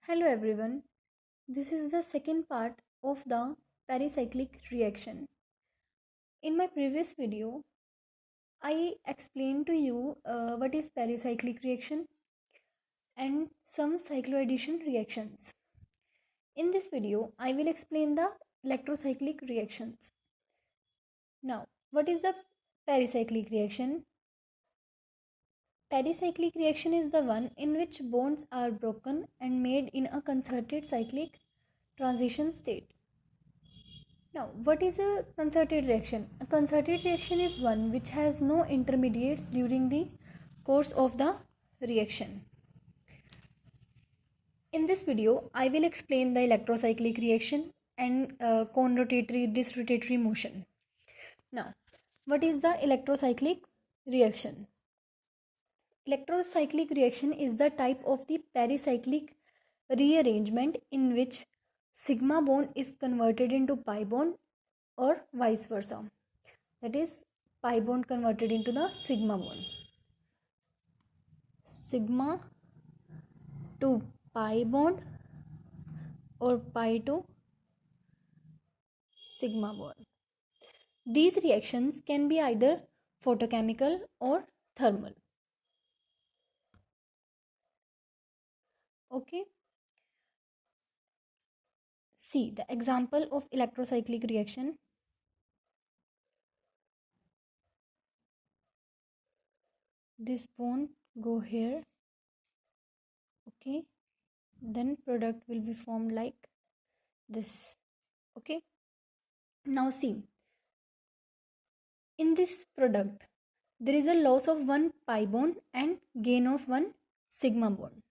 Hello everyone, this is the second part of the pericyclic reaction. In my previous video, I explained to you what is pericyclic reaction and some cycloaddition reactions. In this video, I will explain the electrocyclic reactions. Now, what is the pericyclic reaction? Pericyclic reaction is the one in which bonds are broken and made in a concerted cyclic transition state. Now, what is a concerted reaction? A concerted reaction is one which has no intermediates during the course of the reaction. In this video, I will explain the electrocyclic reaction and conrotatory disrotatory motion. Now, what is the electrocyclic reaction? Electrocyclic reaction is the type of the pericyclic rearrangement in which sigma bond is converted into pi bond or vice versa. That is pi bond converted into the sigma bond. Sigma to pi bond or pi to sigma bond. These reactions can be either photochemical or thermal. Okay. See the example of electrocyclic reaction. This bond go here. Okay. Then product will be formed like this. Okay. Now see, in this product there is a loss of one pi bond and gain of one sigma bond.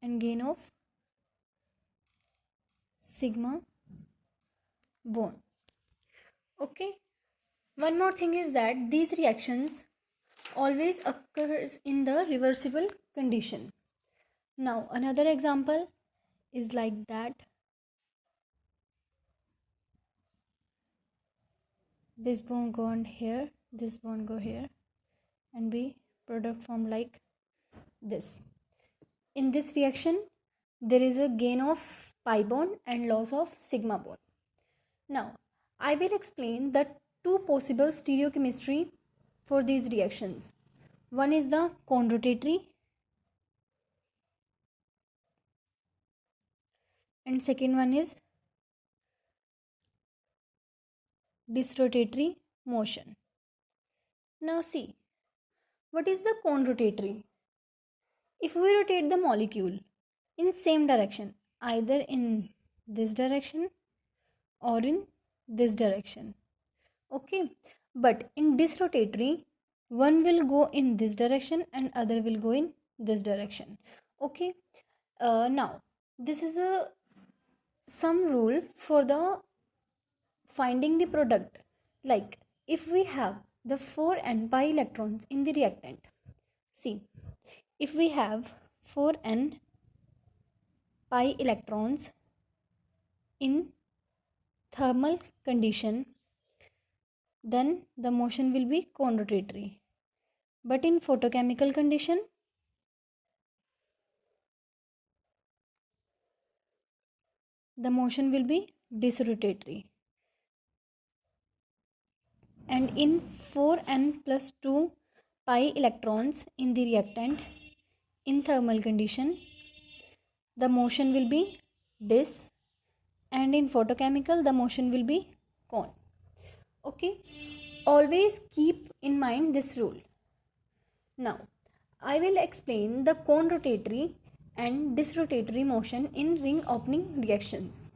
And gain of sigma bond. Okay. One more thing is that these reactions always occurs in the reversible condition. Now another example is like that. This bond go on here, this bond go here, and be product form like this. In this reaction, there is a gain of pi bond and loss of sigma bond. Now, I will explain the two possible stereochemistry for these reactions. One is the conrotatory and second one is disrotatory motion. Now see, what is the conrotatory? If we rotate the molecule in same direction, either in this direction or in this direction, okay, but in disrotatory, one will go in this direction and other will go in this direction. Okay. Now this is a some rule for the finding the product. Like if we have the 4n pi electrons in the reactant, see, if we have 4n pi electrons in thermal condition, then the motion will be conrotatory. But in photochemical condition, the motion will be disrotatory. And in 4n plus 2 pi electrons in the reactant, in thermal condition, the motion will be dis, and in photochemical the motion will be con. Okay, always keep in mind this rule. Now I will explain the conrotatory and disrotatory motion in ring opening reactions.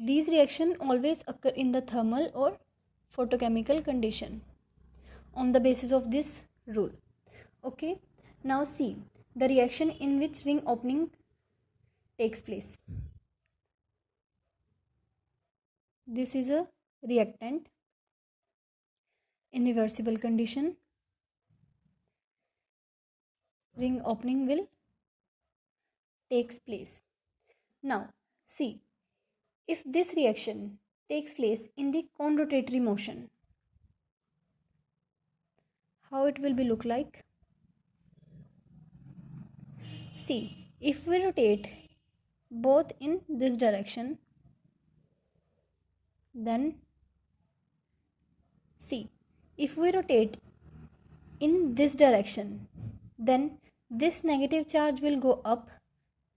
These reactions always occur in the thermal or photochemical condition on the basis of this rule. Okay, now see the reaction in which ring opening takes place. This is a reactant in reversible condition. Ring opening will takes place. Now see, if this reaction takes place in the conrotatory motion, how it will be look like? See, if we rotate both in this direction, then see, if we rotate in this direction, then this negative charge will go up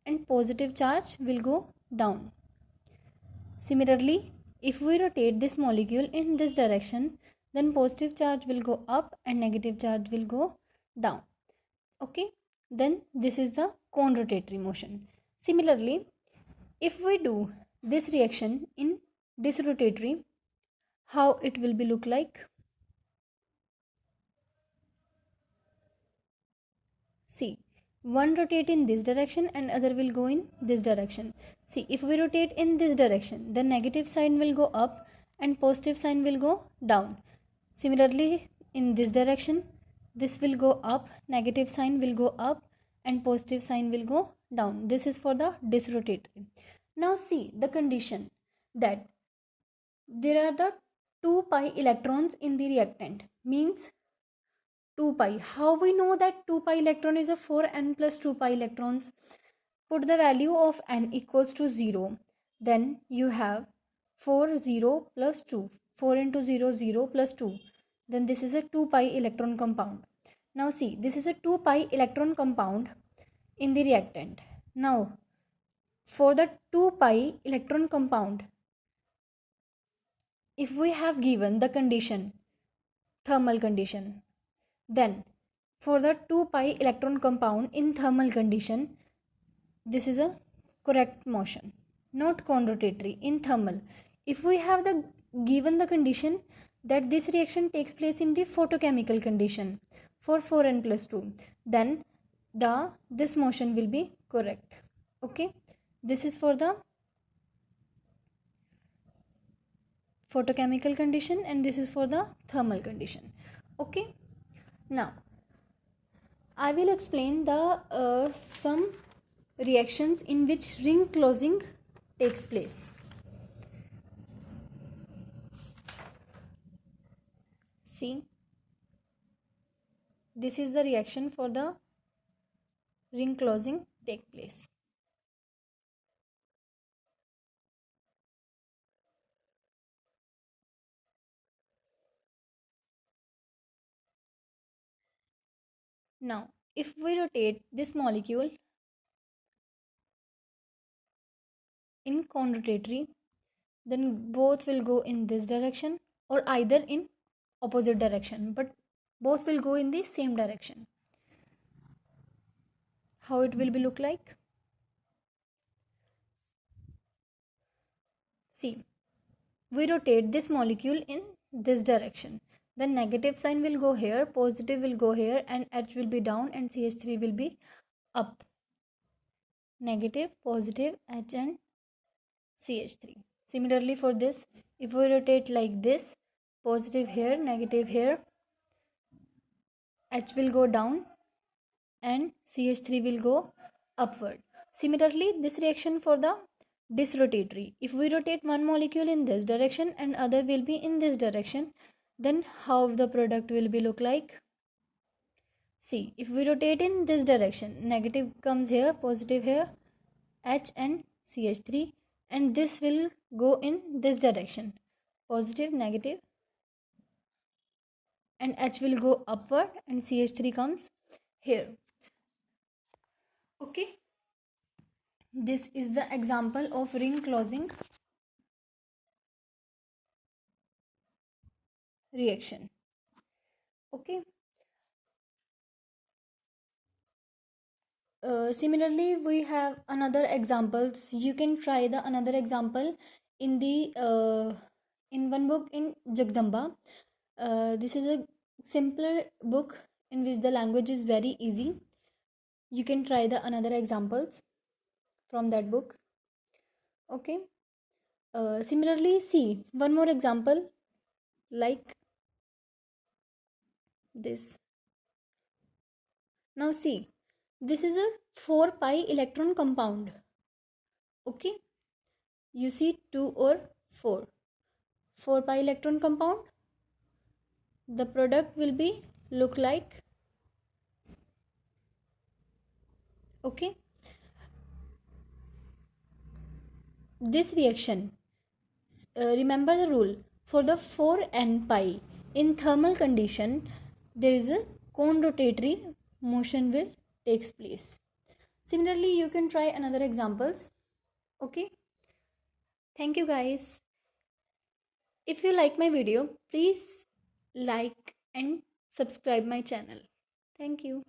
and positive charge will go down. Similarly, if we rotate this molecule in this direction, then positive charge will go up and negative charge will go down. Okay, then this is the conrotatory motion. Similarly, if we do this reaction in disrotatory, how it will be look like? See, one rotate in this direction and other will go in this direction. See, if we rotate in this direction, the negative sign will go up and positive sign will go down. Similarly, in this direction, this will go up, negative sign will go up and positive sign will go down. This is for the disrotatory. Now see the condition that there are the 2 pi electrons in the reactant, means 2 pi. How we know that 2 pi electron is a 4n plus 2 pi electrons? Put the value of n equals to 0. Then you have 4 0 plus 2. 4 into 0 0 plus 2. Then this is a 2 pi electron compound. Now see, this is a 2 pi electron compound in the reactant. Now for the 2 pi electron compound, if we have given the condition, thermal condition, then for the 2 pi electron compound in thermal condition, this is a correct motion, not conrotatory in thermal. If we have the given the condition that this reaction takes place in the photochemical condition for 4n plus 2, then this motion will be correct. Okay, this is for the photochemical condition and this is for the thermal condition. Okay, now I will explain the some reactions in which ring closing takes place. See, this is the reaction for the ring closing take place. Now, if we rotate this molecule in conrotatory, then both will go in this direction or either in opposite direction, but both will go in the same direction. How it will be look like? See, we rotate this molecule in this direction. The negative sign will go here, positive will go here, and H will be down and CH3 will be up. Negative, positive, H and CH3. Similarly for this, if we rotate like this, positive here, negative here, H will go down and CH3 will go upward. Similarly, this reaction for the disrotatory. If we rotate one molecule in this direction and other will be in this direction, then how the product will be look like? See, if we rotate in this direction, negative comes here, positive here, H and CH3, and this will go in this direction, positive, negative, and H will go upward and CH3 comes here. Okay, this is the example of ring closing reaction. Okay, similarly we have another examples. You can try the another example in the in one book in Jagdamba. This is a simpler book in which the language is very easy. You can try the another examples from that book. Okay, similarly see one more example like this. Now see, this is a 4 pi electron compound. Okay, you see 2 or 4 pi electron compound, the product will be look like, okay. This reaction, remember the rule, for the 4n pi in thermal condition there is a cone rotatory motion will takes place. Similarly you can try another examples. Okay, thank you guys. If you like my video, please like and subscribe my channel. Thank you.